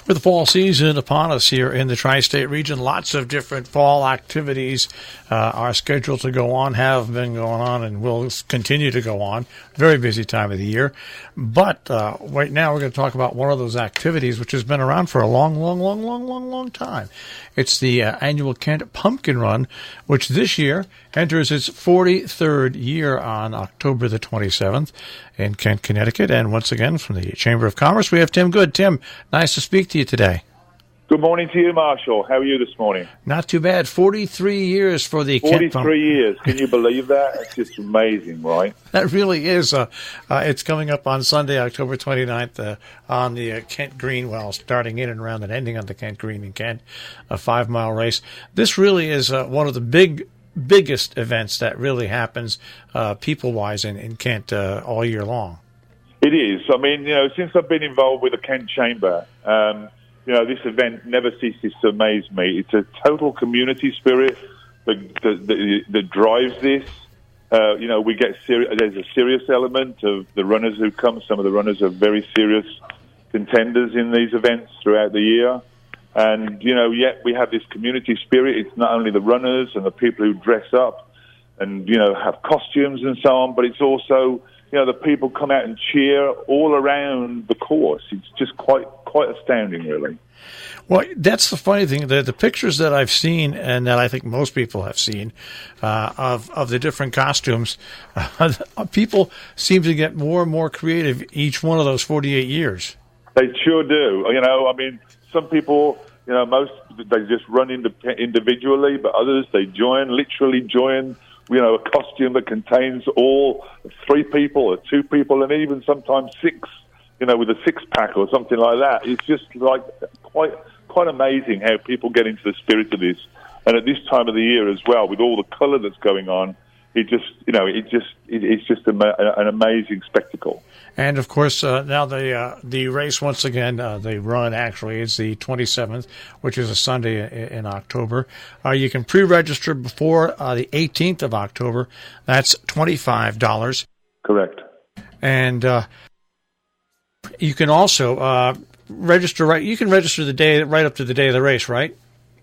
With the fall season upon us here in the tri-state region, lots of different fall activities are scheduled to go on, have been going on, and will continue to go on. Very busy time of the year. But right now we're going to talk about one of those activities which has been around for a long time. It's the annual Kent Pumpkin Run, which this year enters its 43rd year on October the 27th in Kent, Connecticut. And once again, from the Chamber of Commerce, we have Tim Good. Tim, nice to speak to you today. Good morning to you, Marshall. How are you this morning? Not too bad. 43 years for the Kent Pumpkin. 43 years. Can you believe that? It's just amazing, right? That really is. It's coming up on Sunday, October 29th, on the Kent Green, well, starting in and around and ending on the Kent Green in Kent, a 5-mile race. This really is one of the biggest events that really happens people-wise in Kent all year long. It is. I mean, since I've been involved with the Kent Chamber, this event never ceases to amaze me. It's a total community spirit that drives this. We get there's a serious element of the runners who come. Some of the runners are very serious contenders in these events throughout the year. And, yet we have this community spirit. It's not only the runners and the people who dress up and, have costumes and so on, but it's also, the people come out and cheer all around the course. It's just quite astounding, really. Well, that's the funny thing. The pictures that I've seen, and that I think most people have seen, of the different costumes, people seem to get more and more creative each one of those 48 years. They sure do. Some people, most they just run individually, but others they literally join. A costume that contains all 3 people or 2 people, and even sometimes 6. With a 6-pack or something like that. It's just like quite amazing how people get into the spirit of this. And at this time of the year as well, with all the colour that's going on, it's just an amazing spectacle. And of course, now the race once again, the run actually is the 27th, which is a Sunday in October. You can pre-register before the 18th of October. That's $25. Correct. And you can also register. You can register the day right up to the day of the race, right?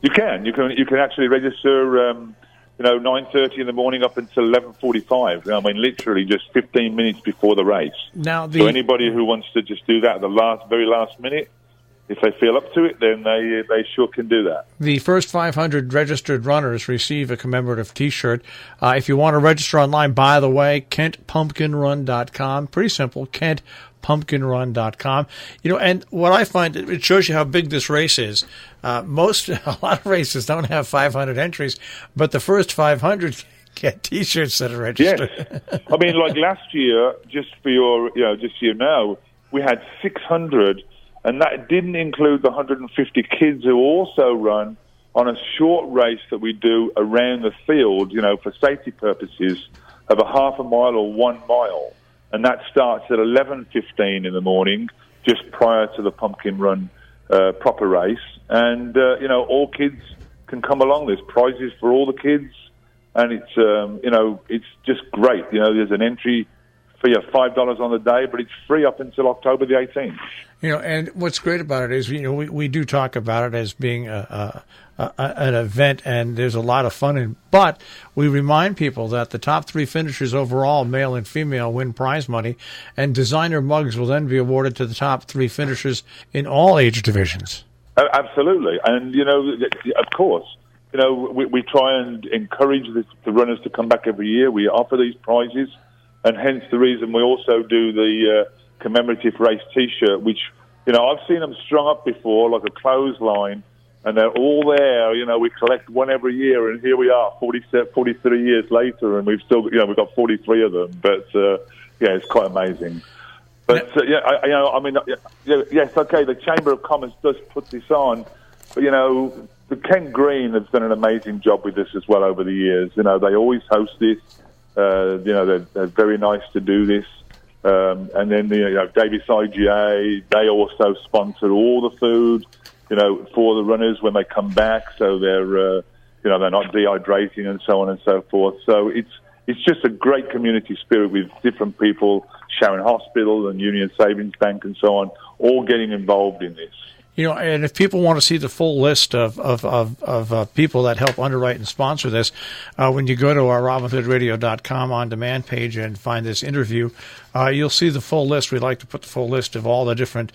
You can. You can actually register. 9:30 in the morning up until 11:45. Literally just 15 minutes before the race. Now, so anybody who wants to just do that at the very last minute, if they feel up to it, then they sure can do that. The first 500 registered runners receive a commemorative T-shirt. If you want to register online, by the way, KentPumpkinRun.com. Pretty simple, KentPumpkinRun.com. And what I find, it shows you how big this race is. A lot of races don't have 500 entries, but the first 500 get T-shirts that are registered. Yes. Like last year, just so you know, we had 600, and that didn't include the 150 kids who also run on a short race that we do around the field, for safety purposes, of a half a mile or 1 mile. And that starts at 11:15 in the morning, just prior to the Pumpkin Run proper race. And, all kids can come along. There's prizes for all the kids. And it's just great. There's an entry fee of $5 on the day, but it's free up until October the 18th. And what's great about it is, we do talk about it as being an event, and there's a lot of fun in it. But we remind people that the top 3 finishers overall, male and female, win prize money, and designer mugs will then be awarded to the top 3 finishers in all age divisions. Absolutely. And, of course, we try and encourage the runners to come back every year. We offer these prizes, and hence the reason we also do the commemorative race T-shirt, which, I've seen them strung up before, like a clothesline, and they're all there. We collect one every year, and here we are, 43 years later, and we've still, we've got 43 of them. But it's quite amazing. But yes, okay. The Chamber of Commerce does put this on, but the Kent Green has done an amazing job with this as well over the years. They always host this. They're very nice to do this. And then Davis IGA, they also sponsor all the food, for the runners when they come back, so they're not dehydrating and so on and so forth. So it's just a great community spirit with different people, Sharon Hospital and Union Savings Bank and so on, all getting involved in this. And if people want to see the full list of people that help underwrite and sponsor this, when you go to our RobinHoodRadio.com on-demand page and find this interview, you'll see the full list. We'd like to put the full list of all the different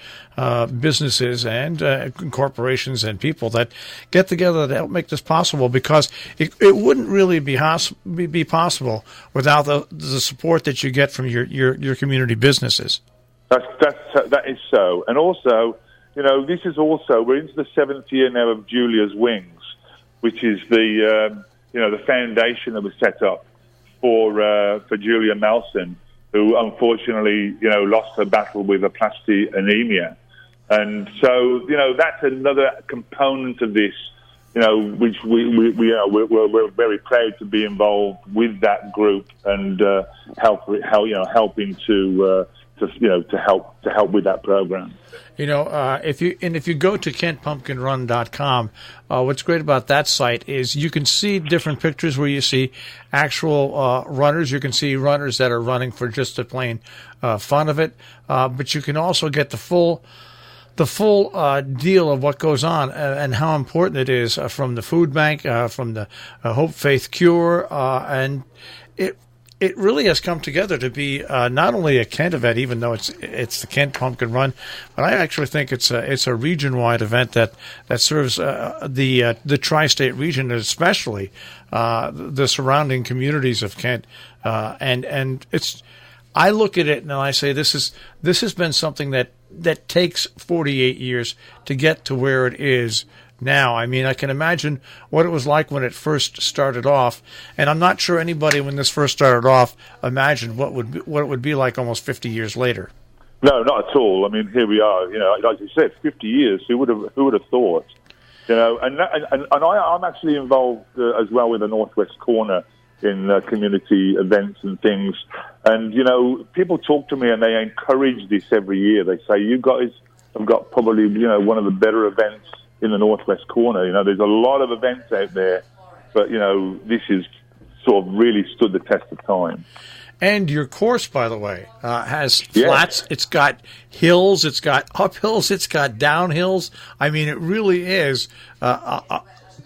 businesses and corporations and people that get together to help make this possible, because it wouldn't really be possible without the support that you get from your community businesses. That is so. And also, this is also, we're into the 7th year now of Julia's Wings, which is the foundation that was set up for Julia Melson, who unfortunately, lost her battle with aplastic anemia. And so, that's another component of this, which we're very proud to be involved with that group and helping to help with that program. If you go to KentPumpkinRun.com, what's great about that site is you can see different pictures where you see actual runners. You can see runners that are running for just the plain fun of it, but you can also get the full deal of what goes on and how important it is from the food bank, from the Hope Faith Cure, and it really has come together to be not only a Kent event, even though it's the Kent Pumpkin Run, but I actually think it's a region-wide event that serves the tri-state region, especially the surrounding communities of Kent, and it's. I look at it and I say this has been something that takes 48 years to get to where it is now. I mean, I can imagine what it was like when it first started off, and I'm not sure anybody when this first started off imagined what it would be like almost 50 years later. No, not at all. I mean, here we are. Like you said, 50 years. Who would have thought? And I'm actually involved as well with the Northwest Corner in community events and things. And people talk to me and they encourage this every year. They say, "You guys have got probably one of the better events in the Northwest Corner. There's a lot of events out there, but this is sort of really stood the test of time." And your course, by the way, has flats. It's got hills. It's got uphills. It's got downhills. I mean, it really is.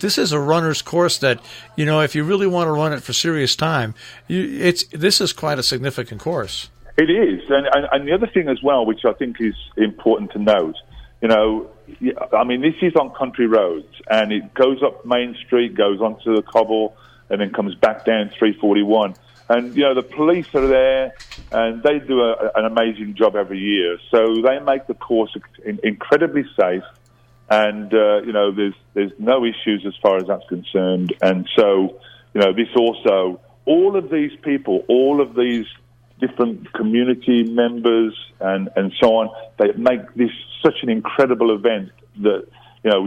This is a runner's course that, if you really want to run it for serious time, this is quite a significant course. It is, and the other thing as well, which I think is important to note, I mean, this is on country roads, and it goes up Main Street, goes onto the cobble, and then comes back down 341. And, the police are there, and they do an amazing job every year. So they make the course incredibly safe, and, there's no issues as far as that's concerned. And so, this also, all of these people, all of these different community members and so on, they make this such an incredible event that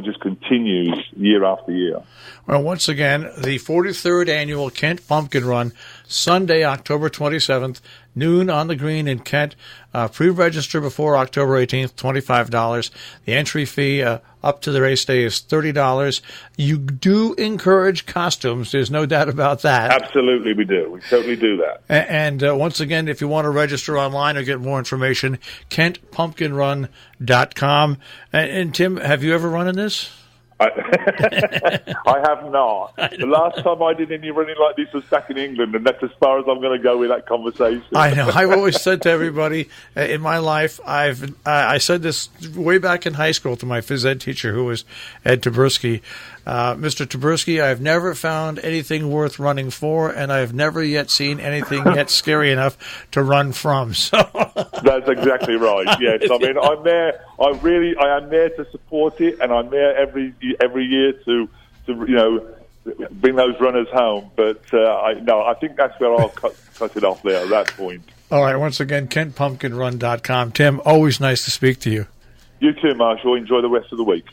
just continues year after year. Well, once again, the 43rd annual Kent Pumpkin Run, Sunday, October 27th, noon on the green in Kent. Pre-register before October 18th, $25. The entry fee up to the race day is $30. You do encourage costumes. There's no doubt about that. Absolutely, we do. We totally do that. And once again, if you want to register online or get more information, KentPumpkinRun.com. And Tim, have you ever run in this? I have not. The last time I did any running like this was back in England, and that's as far as I'm going to go with that conversation. I know. I've always said to everybody in my life, I said this way back in high school to my phys ed teacher, who was Ed Taberski. Mr. Taberski, I've never found anything worth running for, and I've never yet seen anything yet scary enough to run from. So that's exactly right. Yes, I mean, I'm there. I am there to support it, and I'm there every year to bring those runners home. But I think that's where I'll cut it off there at that point. All right. Once again, KentPumpkinRun.com. Tim, always nice to speak to you. You too, Marshall. Enjoy the rest of the week.